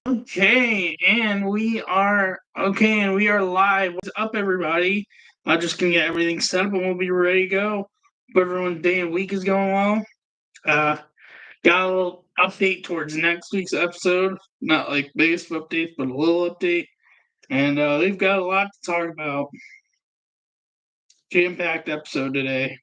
We are live. What's up, everybody? I'm just gonna get everything set up and we'll be ready to go. Hope everyone's day and week is going well. Uh, got a little update towards next week's episode. Not like biggest updates, but a little update. And we've got a lot to talk about. Jam-packed episode today.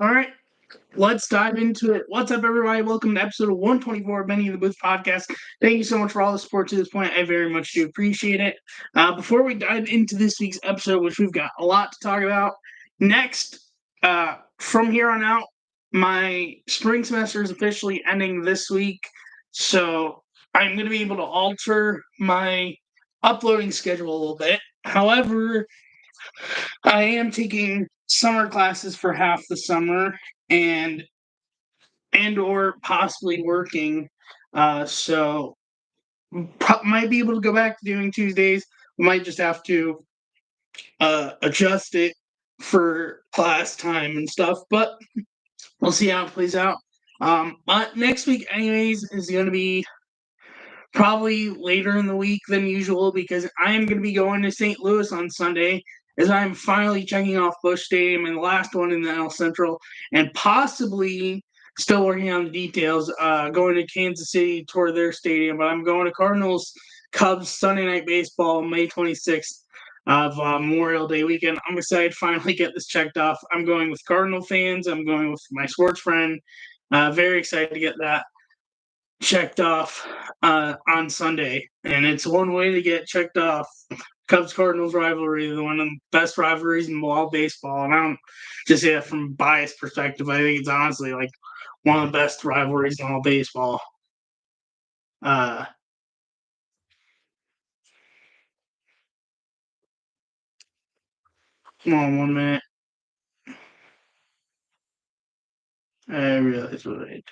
All right, let's dive into it. What's up, everybody? Welcome to episode 124 of Benny the Booth podcast. Thank you so much for all the support to this point. I very much do appreciate it. Before we dive into this week's episode, which we've got a lot to talk about, next, from here on out, my spring semester is officially ending this week. So I'm going to be able to alter my uploading schedule a little bit. However, I am taking summer classes for half the summer and or possibly working. So might be able to go back to doing Tuesdays. We might just have to adjust it for class time and stuff, but we'll see how it plays out. But next week, anyways, is going to be probably later in the week than usual because I am going to be going to St. Louis on Sunday as I'm finally checking off Busch Stadium and the last one in the NL Central and possibly still working on the details, going to Kansas City toward their stadium. But I'm going to Cardinals Cubs Sunday Night Baseball May 26th of Memorial Day weekend. I'm excited to finally get this checked off. I'm going with Cardinal fans. I'm going with my sports friend. Very excited to get that checked off on Sunday, and it's one way to get checked off. Cubs Cardinals rivalry, one of the best rivalries in all baseball, and I don't just say that from a biased perspective. I think it's honestly like one of the best rivalries in all baseball. Uh, Come on, 1 minute. I realize what I did.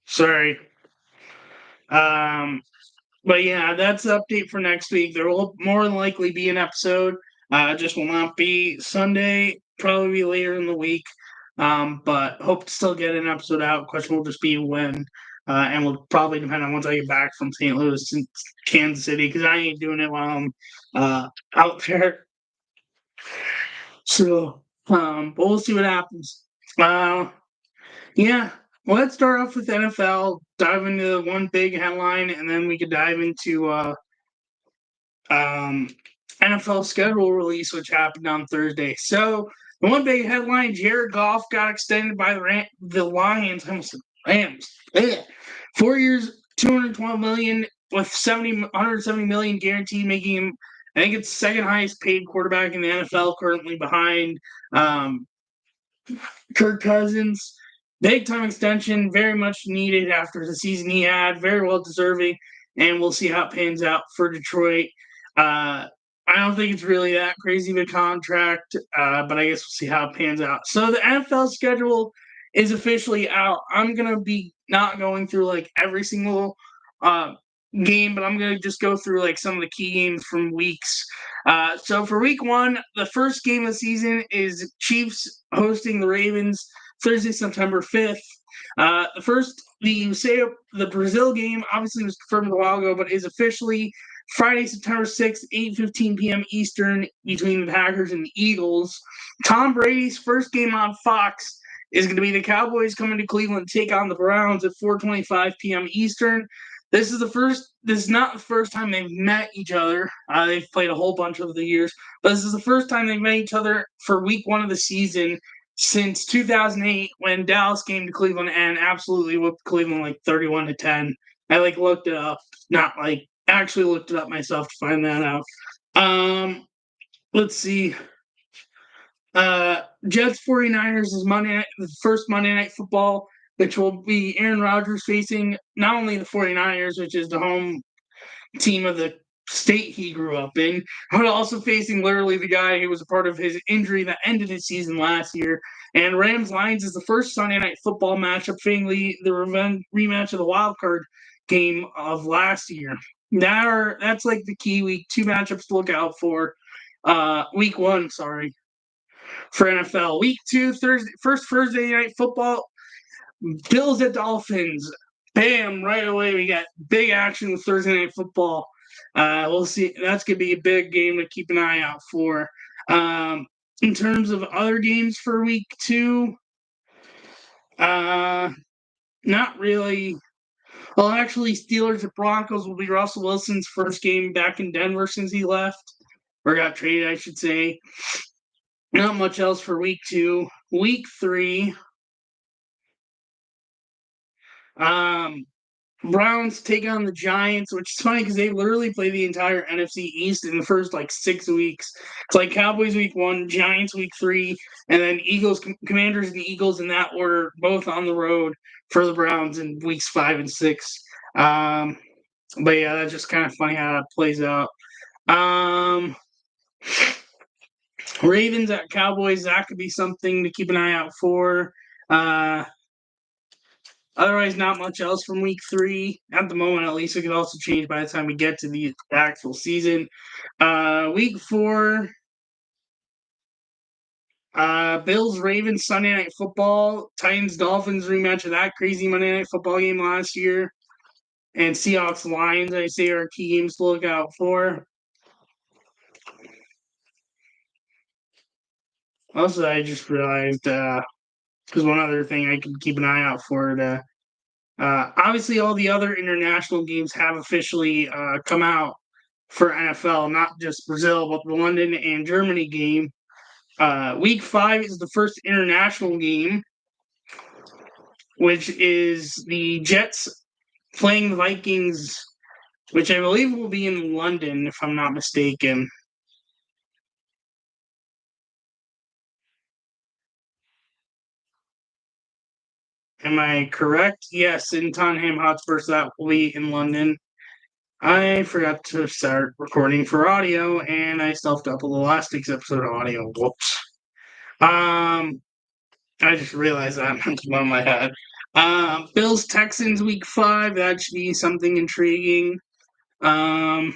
Sorry. But yeah, that's the update for next week. There will more than likely be an episode. Just will not be Sunday. Probably be later in the week. But hope to still get an episode out. Question will just be when. And will probably depend on once I get back from St. Louis and Kansas City because I ain't doing it while I'm out there. So, but we'll see what happens. Yeah. Well, let's start off with NFL, dive into one big headline, and then we could dive into um, NFL schedule release, which happened on Thursday. So the one big headline: Jared Goff got extended by the Lions. I almost said Rams. Yeah. 4 years, 212 million with 170 million guaranteed, making him, I think, it's second highest paid quarterback in the NFL, currently behind Kirk Cousins. Big time extension, very much needed after the season he had. Very well deserving, and we'll see how it pans out for Detroit. I don't think it's really that crazy of a contract, but I guess we'll see how it pans out. So the NFL schedule is officially out. I'm gonna be not going through like every single game, but I'm gonna just go through like some of the key games from weeks. So for week one, the first game of the season is Chiefs hosting the Ravens Thursday, September 5th. The Brazil game obviously was confirmed a while ago, but is officially Friday, September 6th, 8:15 p.m. Eastern between the Packers and the Eagles. Tom Brady's first game on Fox is going to be the Cowboys coming to Cleveland to take on the Browns at 4:25 p.m. Eastern. This is not the first time they've met each other. They've played a whole bunch over the years, but this is the first time they've met each other for week one of the season since 2008 when Dallas came to Cleveland and absolutely whooped Cleveland like 31-10. I looked it up, not actually looked it up myself to find that out. Let's see. Jets 49ers is Monday night, the first Monday Night Football, which will be Aaron Rodgers facing not only the 49ers, which is the home team of the state he grew up in, but also facing literally the guy who was a part of his injury that ended his season last year. And Rams Lions is the first Sunday Night Football matchup, fittingly the rematch of the wild card game of last year. That's like the key week 2 matchups to look out for. Week 1, sorry, for NFL. Week 2, first Thursday Night Football, Bills at Dolphins. Bam! Right away, we got big action with Thursday Night Football. We'll see. That's gonna be a big game to keep an eye out for. In terms of other games for Week 2, not really. Well, actually, Steelers at Broncos will be Russell Wilson's first game back in Denver since he left, or got traded, I should say. Not much else for Week 2. Week 3, Browns take on the Giants, which is funny because they literally play the entire NFC East in the first 6 weeks. It's like Cowboys week 1, Giants week 3, and then Commanders and the Eagles in that order, both on the road for the Browns in weeks 5 and 6. But yeah, that's just kind of funny how that plays out. Ravens at Cowboys, that could be something to keep an eye out for. Otherwise, not much else from week 3 at the moment. At least it could also change by the time we get to the actual season. Week 4, Bills Ravens Sunday Night Football, Titans Dolphins rematch of that crazy Monday Night Football game last year, and Seahawks Lions, I say, are key games to look out for. Also, I just realized because one other thing I could keep an eye out for. Obviously, all the other international games have officially come out for NFL, not just Brazil, but the London and Germany game. Week 5 is the first international game, which is the Jets playing the Vikings, which I believe will be in London, if I'm not mistaken. Am I correct? Yes, in Tottenham Hotspur, so that will be in London. I forgot to start recording for audio, and I self-doubled the last week's episode of audio. Whoops. I just realized that on my head. Bills Texans week 5, that should be something intriguing. Cowboys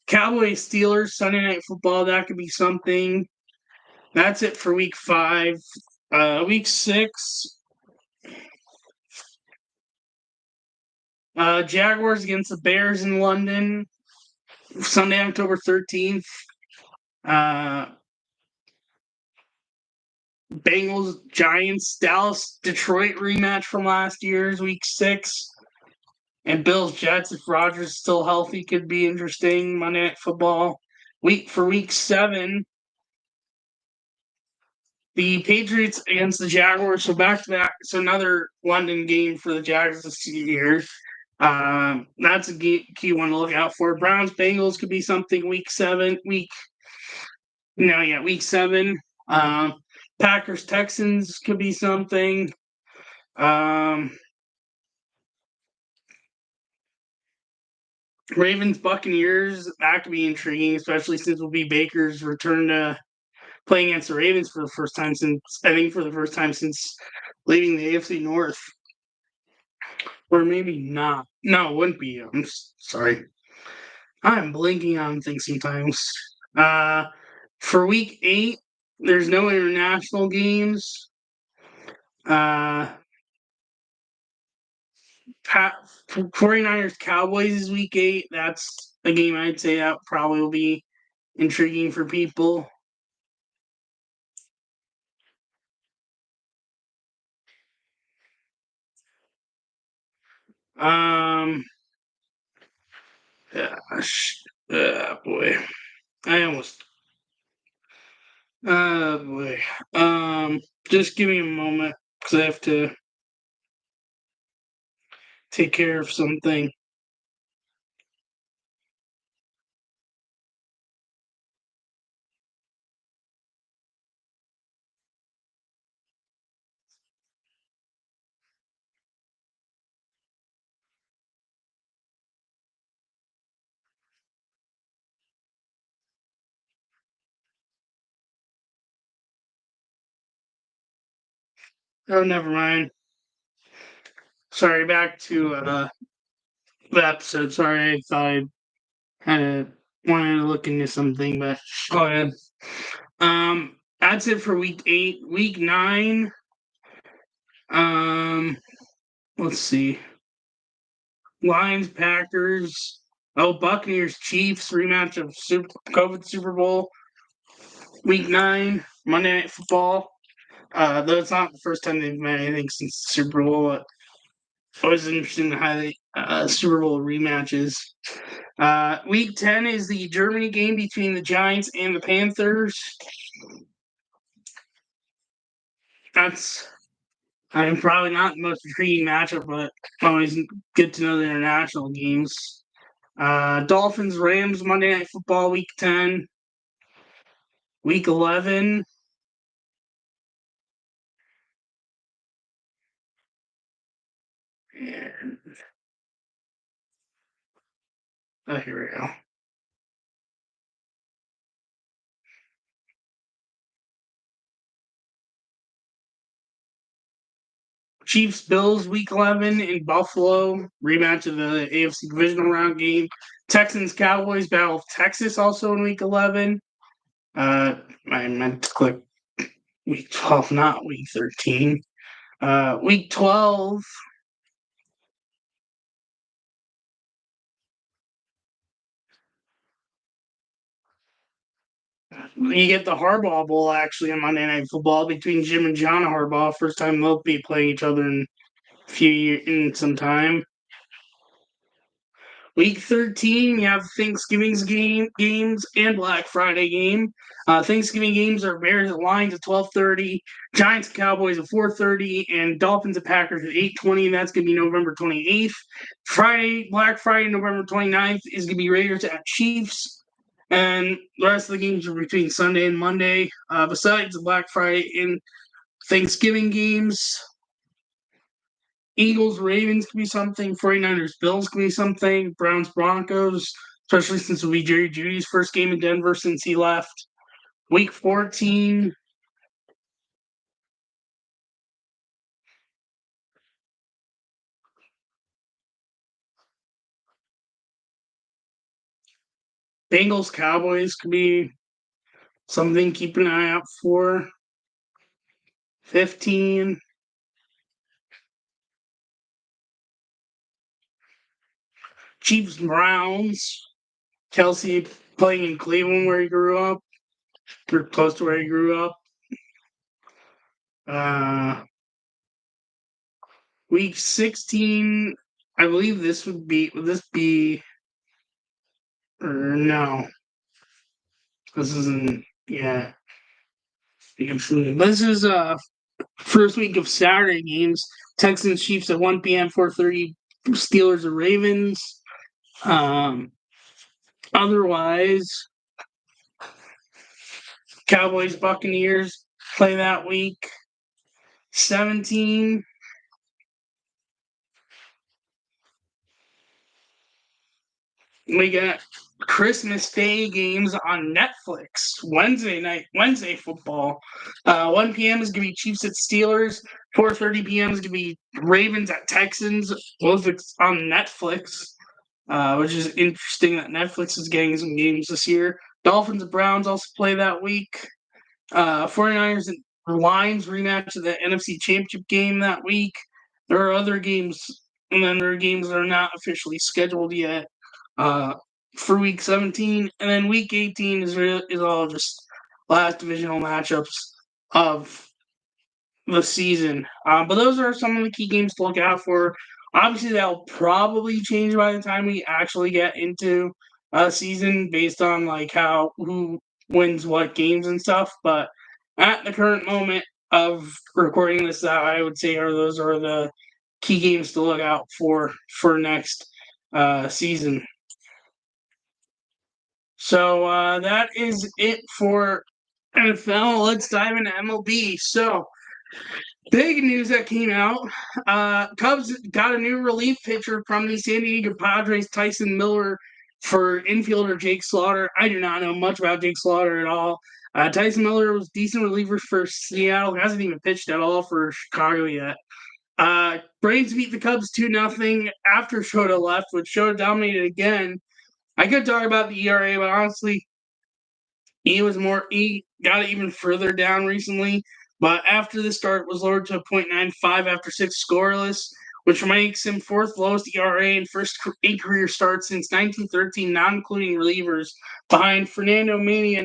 Steelers Sunday Night Football, that could be something. That's it for week 5. Week 6, Jaguars against the Bears in London, Sunday, October 13th. Bengals, Giants, Dallas, Detroit rematch from last year's week 6. And Bills, Jets, if Rodgers is still healthy, could be interesting. Monday Night Football. Week 7, the Patriots against the Jaguars. So back to back. So another London game for the Jags this year. That's a key one to look out for. Browns, Bengals could be something week 7. Week 7. Packers, Texans could be something. Ravens, Buccaneers, that could be intriguing, especially since it'll be Baker's return to playing against the Ravens for the first time since leaving the AFC North. Or maybe not. No, it wouldn't be. I'm sorry. I'm blinking on things sometimes. For week 8, there's no international games. 49ers Cowboys is week 8. That's a game I'd say that probably will be intriguing for people. Gosh. Boy. I almost. Boy. Just give me a moment because I have to take care of something. Oh, never mind. Sorry, back to the episode. Sorry, I thought I wanted to look into something, but oh yeah. That's it for week 8. Week 9. Um, let's see. Lions, Packers. Oh, Buccaneers, Chiefs rematch of COVID Super Bowl. Week 9, Monday Night Football. Though it's not the first time they've met anything since the Super Bowl. But always interesting to highlight Super Bowl rematches. Week 10 is the Germany game between the Giants and the Panthers. That's probably not the most intriguing matchup, but always good to know the international games. Dolphins, Rams, Monday Night Football, Week 10. Week 11. And, here we go. Chiefs, Bills, Week 11 in Buffalo. Rematch of the AFC Divisional Round game. Texans, Cowboys, Battle of Texas also in Week 11. I meant to click Week 12, not Week 13. Week 12. You get the Harbaugh Bowl actually on Monday Night Football between Jim and John Harbaugh. First time they'll be playing each other in a few years, in some time. Week 13, you have Thanksgiving's games and Black Friday game. Thanksgiving games are Bears at Lions at 12:30, Giants and Cowboys at 4:30, and Dolphins and Packers at 8:20. And that's going to be November 28th. Black Friday, November 29th, is going to be Raiders at Chiefs. And the rest of the games are between Sunday and Monday. Besides the Black Friday and Thanksgiving games, Eagles, Ravens could be something. 49ers, Bills could be something. Browns, Broncos, especially since it'll be Jerry Jeudy's first game in Denver since he left. Week 14. Bengals, Cowboys could be something to keep an eye out for. 15. Chiefs, Browns. Kelsey playing in Cleveland where he grew up, or close to where he grew up. Week 16, I believe would this be, or no, this isn't, yeah. This is first week of Saturday games. Texans, Chiefs at 1 p.m., 4:30, Steelers and Ravens. Otherwise, Cowboys, Buccaneers play that week. 17. We got Christmas Day games on Netflix. Wednesday football. 1 p.m. is gonna be Chiefs at Steelers. 4:30 p.m. is gonna be Ravens at Texans. Both on Netflix, which is interesting that Netflix is getting some games this year. Dolphins and Browns also play that week. 49ers and Lions rematch of the NFC Championship game that week. There are other games, and then there are games that are not officially scheduled yet for week 17, and then week 18 is all just last divisional matchups of the season. But those are some of the key games to look out for. Obviously, that'll probably change by the time we actually get into a season based on like who wins what games and stuff. But at the current moment of recording this, I would say those are the key games to look out for next season. So that is it for NFL. Let's dive into MLB. So, big news that came out. Cubs got a new relief pitcher from the San Diego Padres, Tyson Miller, for infielder Jake Slaughter. I do not know much about Jake Slaughter at all. Tyson Miller was decent reliever for Seattle. Hasn't even pitched at all for Chicago yet. Braves beat the Cubs 2-0 after Shota left, which Shota dominated again. I could talk about the ERA, but honestly, he got it even further down recently. But after the start was lowered to a .95 after 6 scoreless, which makes him fourth lowest ERA and first 8 career starts since 1913, not including relievers, behind Fernando Mania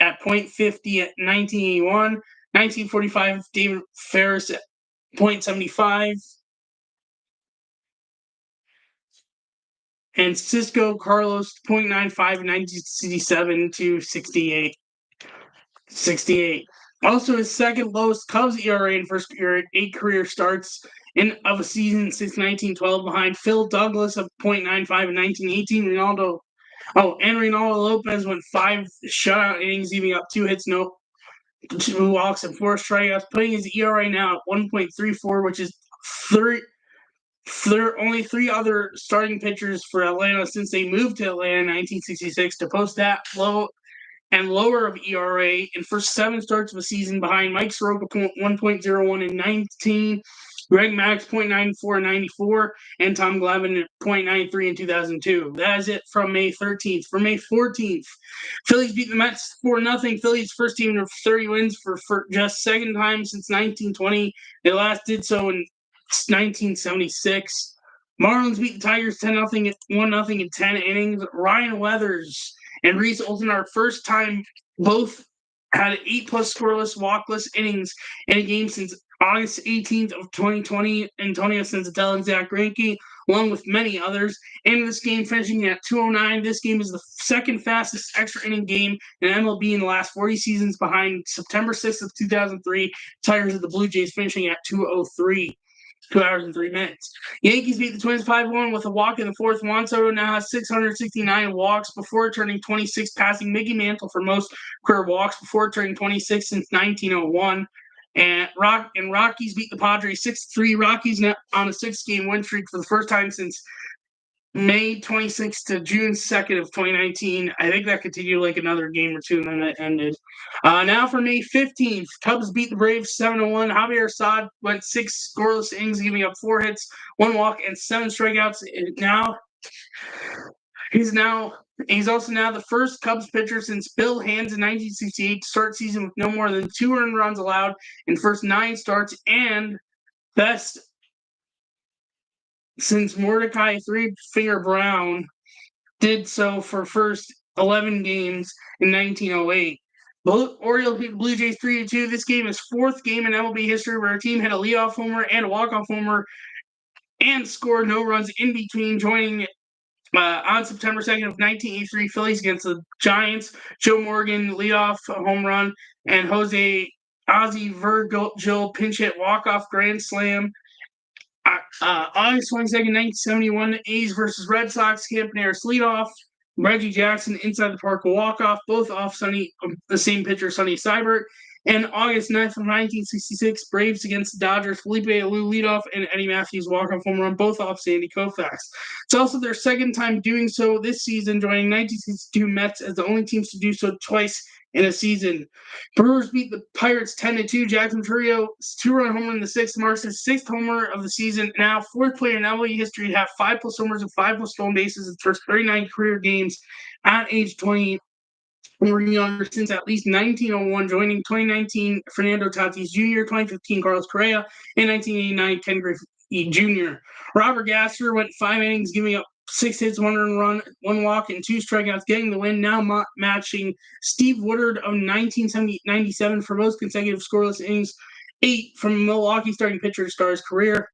at .50 at 1981, 1945 David Ferris at .75, and Cisco Carlos .95 in 1967 to 68. Also, his second lowest Cubs ERA in first year at 8 career starts of a season since 1912, behind Phil Douglas of .95 in 1918. Reynaldo Lopez went 5 shutout innings, giving up 2 hits, 2 walks, and 4 strikeouts, putting his ERA now at 1.34, which is only 3 other starting pitchers for Atlanta since they moved to Atlanta in 1966 to post that low and lower of ERA in first 7 starts of a season, behind Mike Soroka 1.01 in 19, Greg Maddux .94 in 94, and Tom Glavine at .93 in 2002. That is it from May 13th. For May 14th, Phillies beat the Mets 4-0. Phillies first team to 30 wins for just second time since 1920. They last did so in 1976. Marlins beat the Tigers 1-0 in 10 innings. Ryan Weathers and Reese Olson are first time both had 8+ scoreless, walkless innings in a game since August 18th of 2020. Antonio Senzatella and Zach Greinke, along with many others. And this game finishing at 209. This game is the second fastest extra inning game in MLB in the last 40 seasons, behind September 6th of 2003. Tigers of the Blue Jays finishing at 203. 2 hours and 3 minutes. Yankees beat the Twins 5-1 with a walk in the fourth. Juan Soto now has 669 walks before turning 26, passing Mickey Mantle for most career walks before turning 26 since 1901. And Rockies beat the Padres 6-3. Rockies now on a 6-game win streak for the first time since May 26th to June 2nd of 2019. I think that continued like another game or two, and then it ended. Now for May 15th, Cubs beat the Braves 7-1. Javier Assad went 6 scoreless innings, giving up 4 hits, 1 walk, and 7 strikeouts. He's also now the first Cubs pitcher since Bill Hands in 1968 to start season with no more than 2 earned runs allowed in first 9 starts, and best since Mordecai Three-Finger Brown did so for first 11 games in 1908. Both Orioles beat the Blue Jays 3-2. This game is 4th game in MLB history where a team hit a leadoff homer and a walk-off homer and scored no runs in between, joining on September 2nd of 1983, Phillies against the Giants. Joe Morgan leadoff home run and Ozzie Virgil pinch hit walk-off grand slam. August 22nd, 1971, A's versus Red Sox, Campaneris leadoff. Reggie Jackson inside the park walk-off, both off the same pitcher, Sonny Seibert. And August 9th of 1966, Braves against the Dodgers, Felipe Alou leadoff and Eddie Matthews walk-off home run, both off Sandy Koufax. It's also their second time doing so this season, joining 1962 Mets as the only teams to do so twice in a season. Brewers beat the Pirates 10-2. Jackson Trio's 2-run homer in the 6th marks his 6th homer of the season. Now 4th player in MLB history to have 5+ homers and 5+ stolen bases in first 39 career games at age 20 or younger since at least 1901, joining 2019 Fernando Tatis Jr., 2015 Carlos Correa, and 1989 Ken Griffey Jr. Robert Gasser went 5 innings, giving up 6 hits, 1 earned run, 1 walk, and 2 strikeouts, getting the win, now matching Steve Woodard of 1997 for most consecutive scoreless innings, 8 from Milwaukee starting pitcher to start his career.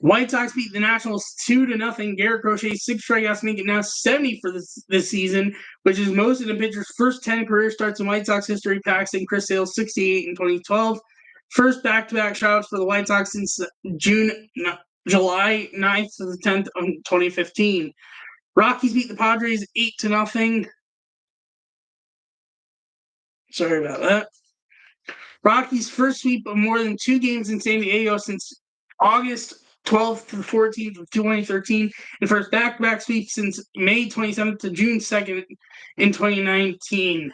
White Sox beat the Nationals 2-0. Garrett Crochet 6 strikeouts, make it now 70 for this season, which is most of the pitcher's first 10 career starts in White Sox history, passing Chris Sale's 68 in 2012. First back-to-back shutouts for the White Sox since July 9th to the 10th of 2015. Rockies beat the Padres 8-0. Sorry about that. Rockies' first sweep of more than 2 games in San Diego since August 12th to the 14th of 2013, and first back-to-back sweep since May 27th to June 2nd in 2019.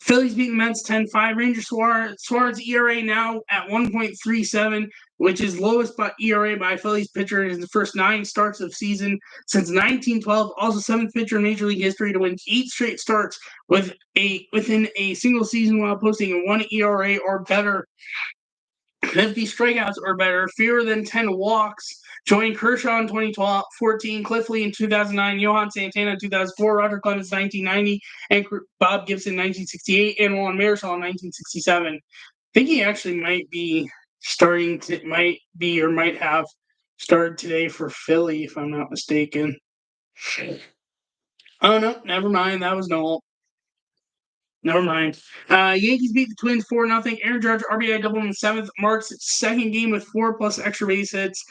Phillies beat Mets 10-5. Ranger Suarez ERA now at 1.37, which is lowest by ERA by a Phillies pitcher in the first 9 starts of season since 1912. Also, 7th pitcher in Major League history to win 8 straight starts within a single season while posting a 1 ERA or better. 50 strikeouts or better, fewer than 10 walks. Joined Kershaw in 2014, Cliff Lee in 2009, Johan Santana in 2004, Roger Clemens in 1990, and Bob Gibson in 1968, and Juan Marichal in 1967. I think he actually might have started today for Philly, if I'm not mistaken. Oh, no, never mind. That was no. Never mind. Yankees beat the Twins 4-0. Aaron Judge RBI double in the 7th marks its second game with 4+ extra base hits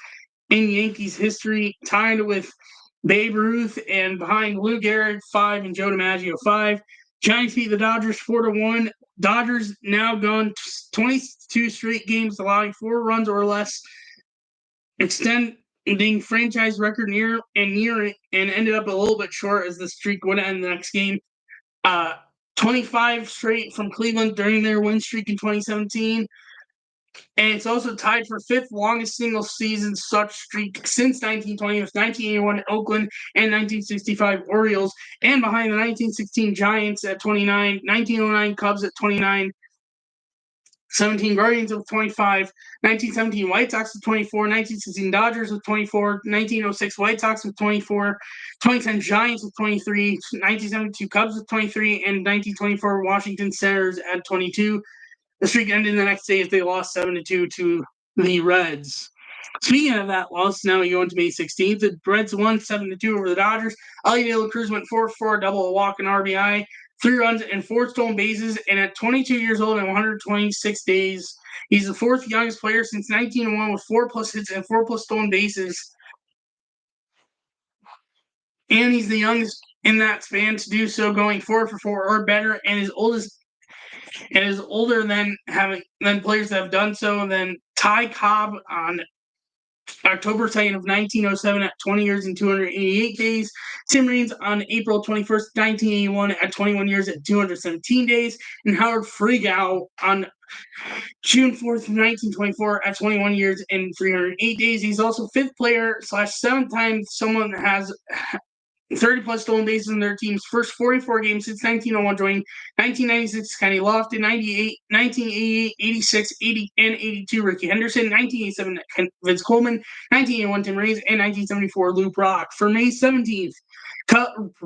in Yankees history, tied with Babe Ruth and behind Lou Gehrig 5 and Joe DiMaggio 5. Giants beat the Dodgers 4-1. Dodgers now gone 22 straight games allowing 4 runs or less, extending franchise record near it, and ended up a little bit short as the streak would end the next game. 25 straight from Cleveland during their win streak in 2017. And it's also tied for 5th longest single season such streak since 1920 with 1981 Oakland and 1965 Orioles, and behind the 1916 Giants at 29, 1909 Cubs at 29, 17 Guardians with 25, 1917 White Sox with 24, 1916 Dodgers with 24, 1906 White Sox with 24, 2010 Giants with 23, 1972 Cubs with 23, and 1924 Washington Senators at 22. The streak ended the next day as they lost 7-2 to the Reds. Speaking of that loss, now we go into May 16th. The Reds won 7-2 over the Dodgers. Ellie De La Cruz went 4-4, double, a walk, and RBI. 3 runs and 4 stolen bases, and at 22 years old and 126 days, he's the 4th youngest player since 1901 with 4+ hits and 4+ stolen bases. And he's the youngest in that span to do so, going 4-for-4 or better, and is older than players that have done so than Ty Cobb on October 2nd of 1907 at 20 years and 288 days. Tim Raines on April 21st, 1981 at 21 years and 217 days. And Howard Friegau on June 4th, 1924 at 21 years and 308 days. He's also 5th player / 7th time someone that has 30+ stolen bases in their team's first 44 games since 1901, joining 1996 Kenny Lofton, 1988, 86, 80, and 82 Ricky Henderson, 1987 Vince Coleman, 1981 Tim Raines, and 1974 Lou Brock. For May 17th,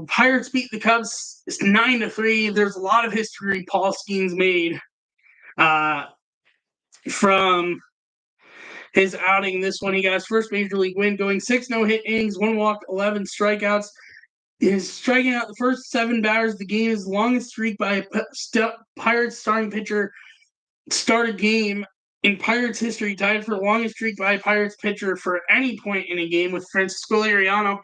Pirates beat the Cubs 9-3. There's a lot of history Paul Skeens made from his outing. This one, he got his first major league win, going 6 no-hit innings, 1 walk, 11 strikeouts. Is striking out the first 7 batters of the game, is the longest streak by a Pirates starting pitcher start a game in Pirates history, tied for the longest streak by a Pirates pitcher for any point in a game with Francisco Liriano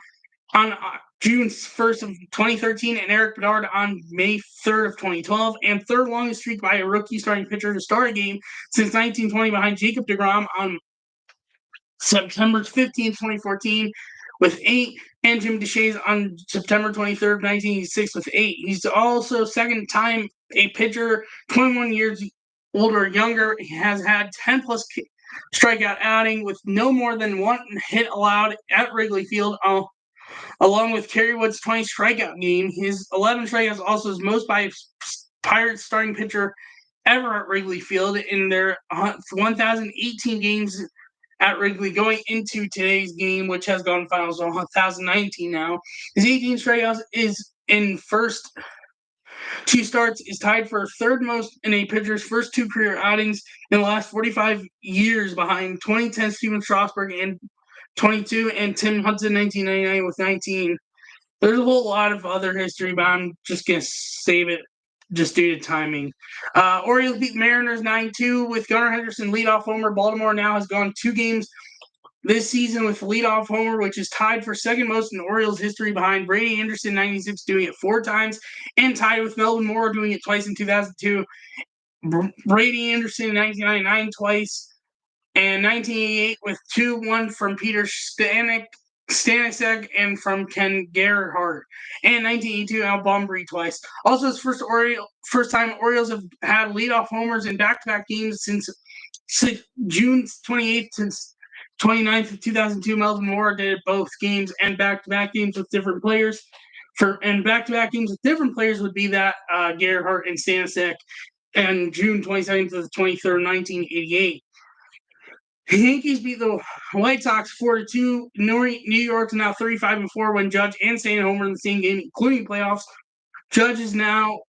on June 1st of 2013 and Eric Bedard on May 3rd of 2012, and 3rd longest streak by a rookie starting pitcher to start a game since 1920 behind Jacob deGrom on September 15th, 2014 with 8, and Jim Deshaies on September 23rd, 1986 with 8. He's also 2nd time a pitcher, 21 years older or younger. He has had 10+ strikeout outing with no more than 1 hit allowed at Wrigley Field, along with Kerry Wood's 20 strikeout game. His 11 strikeouts also is most by a Pirates starting pitcher ever at Wrigley Field in their 1,018 games at Wrigley going into today's game, which has gone finals on 1,019 now. His 18 strikeouts is in first 2 starts is tied for 3rd most in a pitcher's first 2 career outings in the last 45 years behind 2010 Steven Strasburg and 22 and Tim Hudson 1999 with 19. There's a whole lot of other history, but I'm just going to save it just due to timing. Orioles beat Mariners 9-2 with Gunnar Henderson leadoff homer. Baltimore now has gone 2 games this season with leadoff homer, which is tied for 2nd most in Orioles history behind Brady Anderson 96 doing it 4 times, and tied with Melvin Moore doing it twice in 2002. Brady Anderson in 1999 twice. and 1988 with 2-1 from Peter Stanisek and from Ken Gerhardt, and 1982 Al Bunbury twice. Also, his first time Orioles have had leadoff homers in back-to-back games since June 28th since 29th of 2002. Melvin Moore did both games and back-to-back games with different players. Back-to-back games with different players would be that Gerhardt and Stanisek, and June 22nd to the 23rd, 1988. The Yankees beat the White Sox 4-2. New York's now 35-4 when Judge and Stanton homer in the same game, including playoffs. Judge is now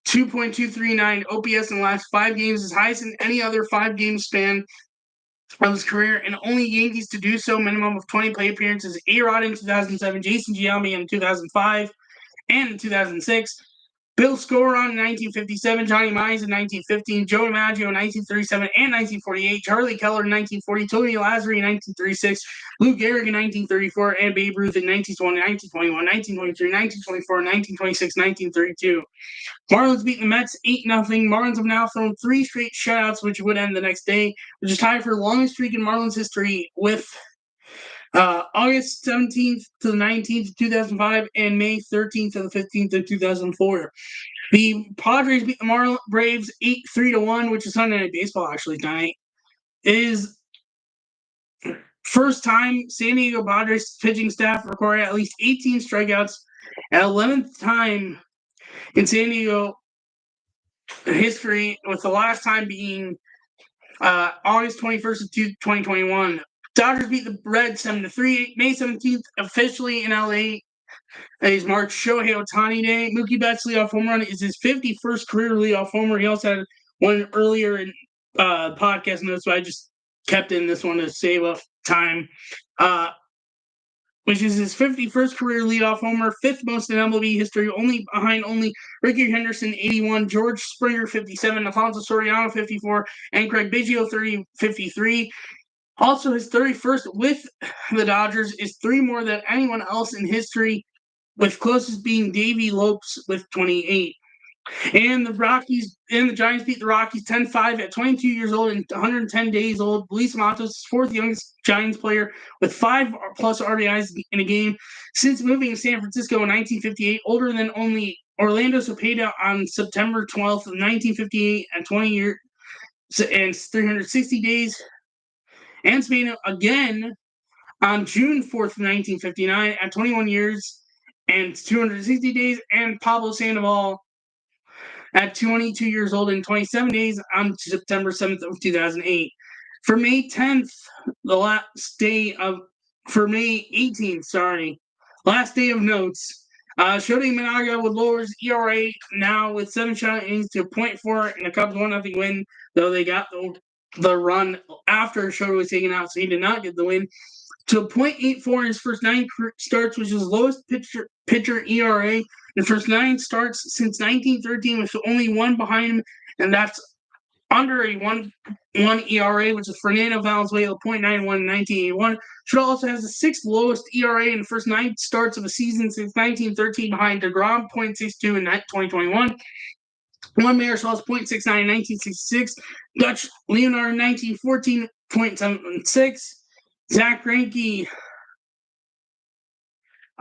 2.239 OPS in the last 5 games, his highest in any other 5-game span of his career, and only Yankees to do so. Minimum of 20 play appearances: A-Rod in 2007, Jason Giambi in 2005, and in 2006. Bill Scoron in 1957, Johnny Mize in 1915, Joe DiMaggio in 1937 and 1948, Charlie Keller in 1940, Tony Lazzari in 1936, Lou Gehrig in 1934, and Babe Ruth in 1920, 1921, 1923, 1924, 1926, 1932. Marlins beat the Mets 8-0. Marlins have now thrown 3 straight shutouts, which would end the next day, which is tied for the longest streak in Marlins history with August 17th to the 19th of 2005 and May 13th to the 15th of 2004. The Padres beat the Braves 8-3-1, which is Sunday Night Baseball actually tonight. It is first time San Diego Padres pitching staff recorded at least 18 strikeouts, at 11th time in San Diego history, with the last time being August 21st of 2021. Dodgers beat the Reds 7-3. May 17th, officially in LA, is March Shohei Ohtani Day. Mookie Betts' leadoff home run is his 51st career leadoff homer. He also had one earlier in podcast notes, so I just kept in this one to save up time, which is his 51st career leadoff homer, 5th most in MLB history, behind Ricky Henderson, 81, George Springer, 57, Alfonso Soriano, 54, and Craig Biggio, 53. Also, his 31st with the Dodgers is 3 more than anyone else in history, with closest being Davey Lopes with 28. And the Giants beat the Rockies 10-5 at 22 years old and 110 days old. Luis Matos, 4th youngest Giants player with 5+ RBIs in a game since moving to San Francisco in 1958, older than only Orlando Cepeda on September 12th of 1958 at 20 years and 360 days. And Spain again on June 4th, 1959, at 21 years and 260 days, and Pablo Sandoval at 22 years old and 27 days on September 7th of 2008. For May 18th, last day of notes, Shodi Minaga would lower his ERA now with 7 shutout innings to 0.4 and the Cubs 1-0 win, though they got the run after Shota was taken out, so he did not get the win, to 0.84 in his first 9 starts, which is the lowest pitcher ERA in the first 9 starts since 1913, with only 1 behind him, and that's under a 1 ERA, which is Fernando Valenzuela, 0.91 in 1981. Shota also has the 6th lowest ERA in the first 9 starts of a season since 1913, behind DeGrom, 0.62 in 2021. Juan Marichal, 0.69 in 1966. Dutch Leonard, 1914, 0.76. Zach Greinke,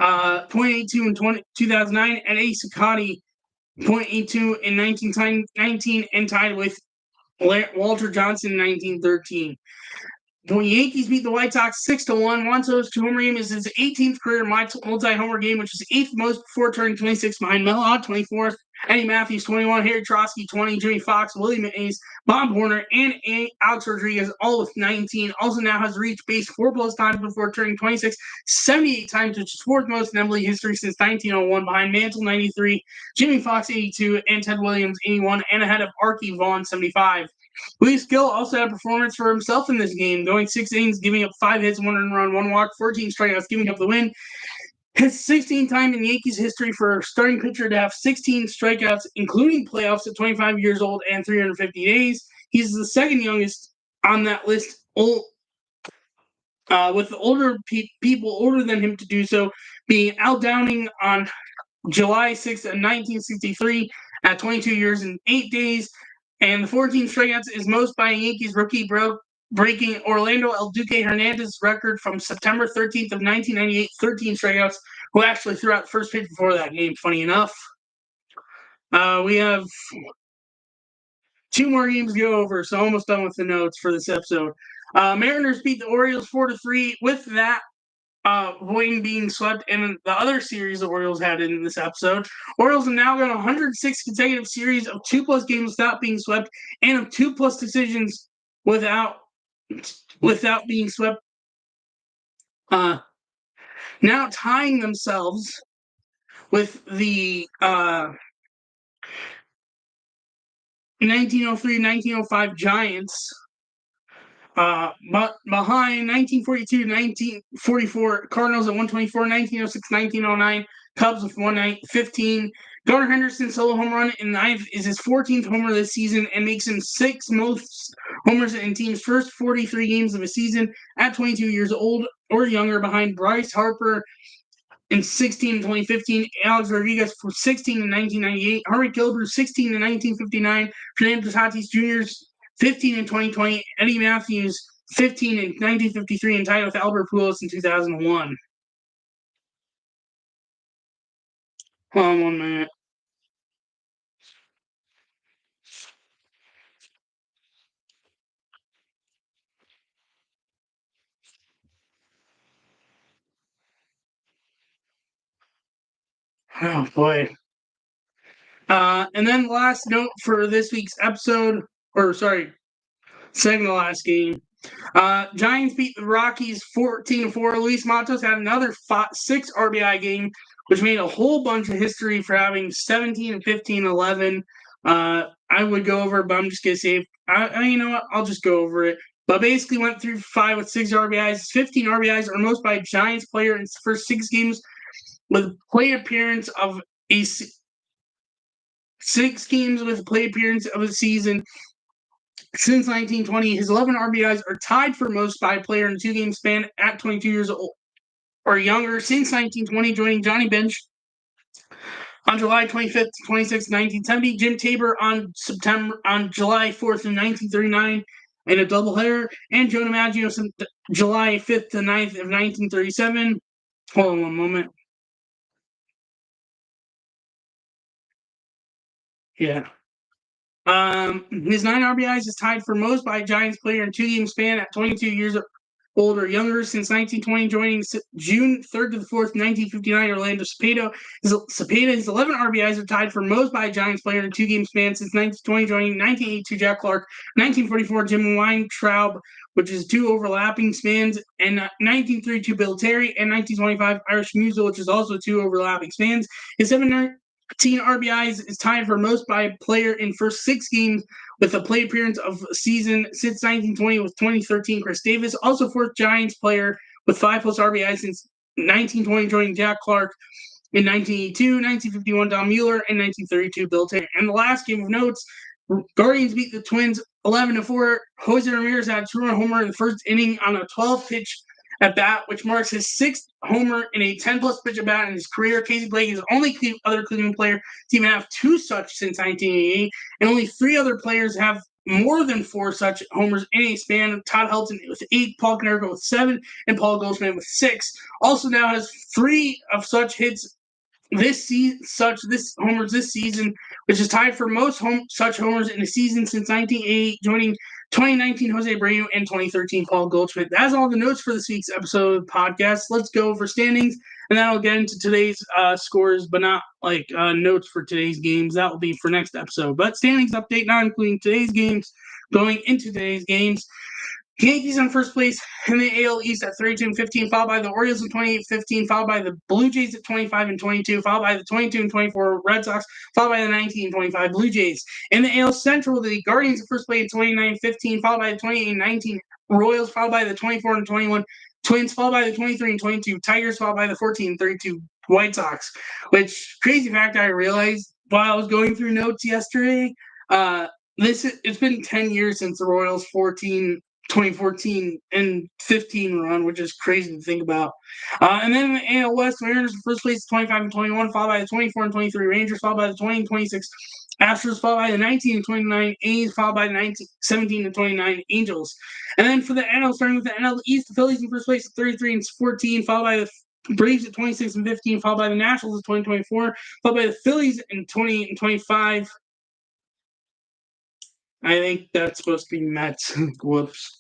0.82 in 2009. And Ace Sakati, 0.82 in 1919, and tied with Walter Johnson in 1913. The Yankees beat the White Sox 6-1. Juan Soto's 2-homer game is his 18th career multi-homer game, which is 8th most before turning 26, behind Mel Ott, 24th, Eddie Matthews, 21, Harry Trosky, 20, Jimmy Fox, Willie Mays, Bob Horner, and Alex Rodriguez, all with 19. Also now has reached base 4+ times before turning 26, 78 times, which is 4th most in MLB history since 1901, behind Mantle, 93, Jimmy Fox, 82, and Ted Williams, 81, and ahead of Archie Vaughn, 75. Luis Gil also had a performance for himself in this game, going 6 innings, giving up 5 hits, 1 earned run, 1 walk, 14 strikeouts, giving up the win. His 16th time in Yankees history for a starting pitcher to have 16 strikeouts, including playoffs, at 25 years old and 350 days. He's the 2nd youngest on that list, with older people older than him to do so, being Al Downing on July 6th of 1963 at 22 years and 8 days. And the 14 strikeouts is most by a Yankees rookie, broke breaking Orlando El Duque Hernandez's record from September 13th of 1998, 13 strikeouts, who actually threw out the first pitch before that game, funny enough. We have 2 more games to go over, so almost done with the notes for this episode. Mariners beat the Orioles 4-3 with that avoiding being swept in the other series the Orioles had in this episode. Orioles have now got 106 consecutive series of 2+ games without being swept and of 2+ decisions without being swept. Now tying themselves with the 1903-1905 Giants, but behind 1942-1944 Cardinals at 124, 1906-1909 Cubs with 115. Garner Henderson's solo home run in 9th is his 14th homer this season and makes him 6th most homers in team's first 43 games of a season at 22 years old or younger, behind Bryce Harper in 16 in 2015, Alex Rodriguez for 16 in 1998, Harvey Gilbert 16 in 1959, Fernando Tatis Jr.'s 15 in 2020, Eddie Matthews 15 in 1953, and tied with Albert Pujols in 2001. Hold on 1 minute. Oh boy. And then last note for this week's episode, second to last game. Giants beat the Rockies 14-4. Luis Matos had another 6 RBI game, which made a whole bunch of history for having 17 and 15, 11. I would go over it, but I'm just going to say, you know what? I'll just go over it. But basically went through 5 with 6 RBIs. 15 RBIs are most by a Giants player in his first 6 games with play appearance of a 6 games with play appearance of a season. Since 1920, his 11 RBIs are tied for most by a player in a 2-game span at 22 years old or younger. Since 1920, joining Johnny Bench on July 25th, 26th, 1970, Jim Tabor on July 4th of 1939 in a doubleheader, and Joe DiMaggio July 5th to 9th of 1937. Hold on 1 moment. Yeah. His 9 RBIs is tied for most by a Giants player in a 2-game span at 22 years old or younger. Since 1920, joining June 3rd to the 4th, 1959, Orlando Cepeda. His 11 RBIs are tied for most by a Giants player in a 2-game span since 1920, joining 1982 Jack Clark, 1944 Jim Weintraub, which is 2 overlapping spans, and 1932 Bill Terry, and 1925 Irish Musial, which is also 2 overlapping spans. His 17 RBIs is tied for most by a player in first 6 games with a play appearance of a season since 1920 with 2013 Chris Davis. Also 4th Giants player with 5+ RBIs since 1920, joining Jack Clark in 1982, 1951 Don Mueller, and 1932 Bill Terry. And the last game of notes, Guardians beat the Twins 11-4. Jose Ramirez had a 2-run homer in the first inning on a 12-pitch at bat, which marks his 6th homer in a 10+ pitch at bat in his career. Casey Blake is the only other Cleveland player to even have 2 such since 1988, and only 3 other players have more than 4 such homers in a span. Todd Helton with 8, Paul Konerko with 7, and Paul Goldschmidt with 6. Also now has 3 of such hits this homers this season, which is tied for most such homers in a season since 1988, joining 2019 Jose Abreu and 2013 Paul Goldschmidt. That's all the notes for this week's episode of the podcast. Let's go over standings, and then I'll get into today's scores, but not like notes for today's games. That will be for next episode. But standings update, not including today's games, going into today's games. Yankees in first place in the AL East at 32-15, followed by the Orioles at 28-15, followed by the Blue Jays at 25-22, followed by the 22-24 Red Sox, followed by the 19-25 Blue Jays. In the AL Central, the Guardians in first place at 29-15, followed by the 28-19 Royals, followed by the 24-21 Twins, followed by the 23-22 Tigers, followed by the 14-32 White Sox. Which, crazy fact I realized while I was going through notes yesterday, it's been 10 years since the Royals' 14 2014 and 15 run, which is crazy to think about. And then in the AL West, the Mariners in first place, 25 and 21, followed by the 24 and 23 Rangers, followed by the 20 and 26 Astros, followed by the 19 and 29 A's, followed by the 17 and 29 Angels. And then for the NL, starting with the NL East, the Phillies in first place at 33 and 14, followed by the Braves at 26 and 15, followed by the Nationals at 2024, followed by the Phillies in 20 and 25. I think that's supposed to be Mets. Whoops.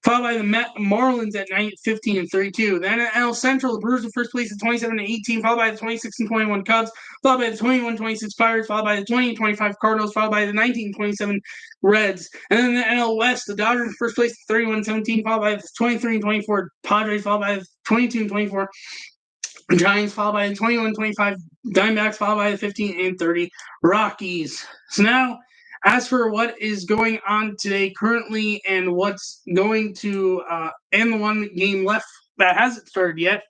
Followed by the Marlins at 15 and 32. Then at NL Central, the Brewers in first place at 27 and 18, followed by the 26 and 21 Cubs, followed by the 21-26 Pirates, followed by the 20 and 25 Cardinals, followed by the 19-27 Reds. And then the NL West, the Dodgers in first place at 31 and 17, followed by the 23 and 24 Padres, followed by the 22 and 24 Giants, followed by the 21-25 Diamondbacks, followed by the 15 and 30 Rockies. So now, as for what is going on today currently and what's going to and the one game left that hasn't started yet,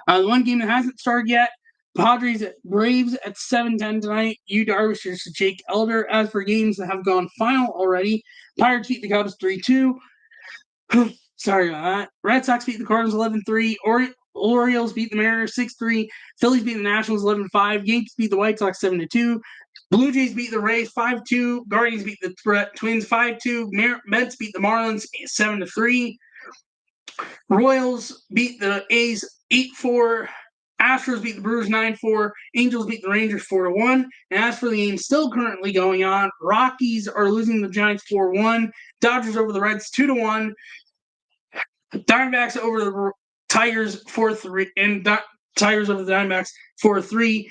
the one game that hasn't started yet, Padres at Braves at 7:10 tonight. Yu Darvish versus Jake Elder. As for games that have gone final already, Pirates beat the Cubs 3-2. Sorry about that. Red Sox beat the Cardinals 11-3. Orioles beat the Mariners 6-3. Phillies beat the Nationals 11-5. Yankees beat the White Sox 7-2. Blue Jays beat the Rays 5-2. Guardians beat the Twins 5-2. Mets beat the Marlins 7-3. Royals beat the A's 8-4. Astros beat the Brewers 9-4. Angels beat the Rangers 4-1. And as for the game still currently going on, Rockies are losing the Giants 4-1. Dodgers over the Reds 2-1. Diamondbacks over the Tigers 4-3, and Tigers over the Diamondbacks 4-3.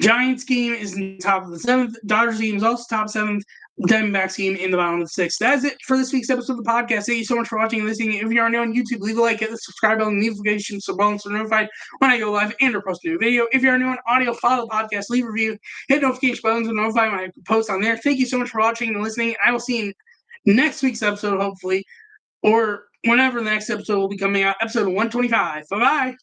Giants game is in the top of the 7th. Dodgers game is also top 7th. Diamondbacks game in the bottom of the 6th. That's it for this week's episode of the podcast. Thank you so much for watching and listening. If you are new on YouTube, leave a like, hit the subscribe button, and notifications so bonus are notified when I go live and or post a new video. If you are new on audio, follow the podcast, leave a review, hit notification buttons and notify when I post on there. Thank you so much for watching and listening. I will see you in next week's episode, hopefully, or whenever the next episode will be coming out, episode 125. Bye-bye.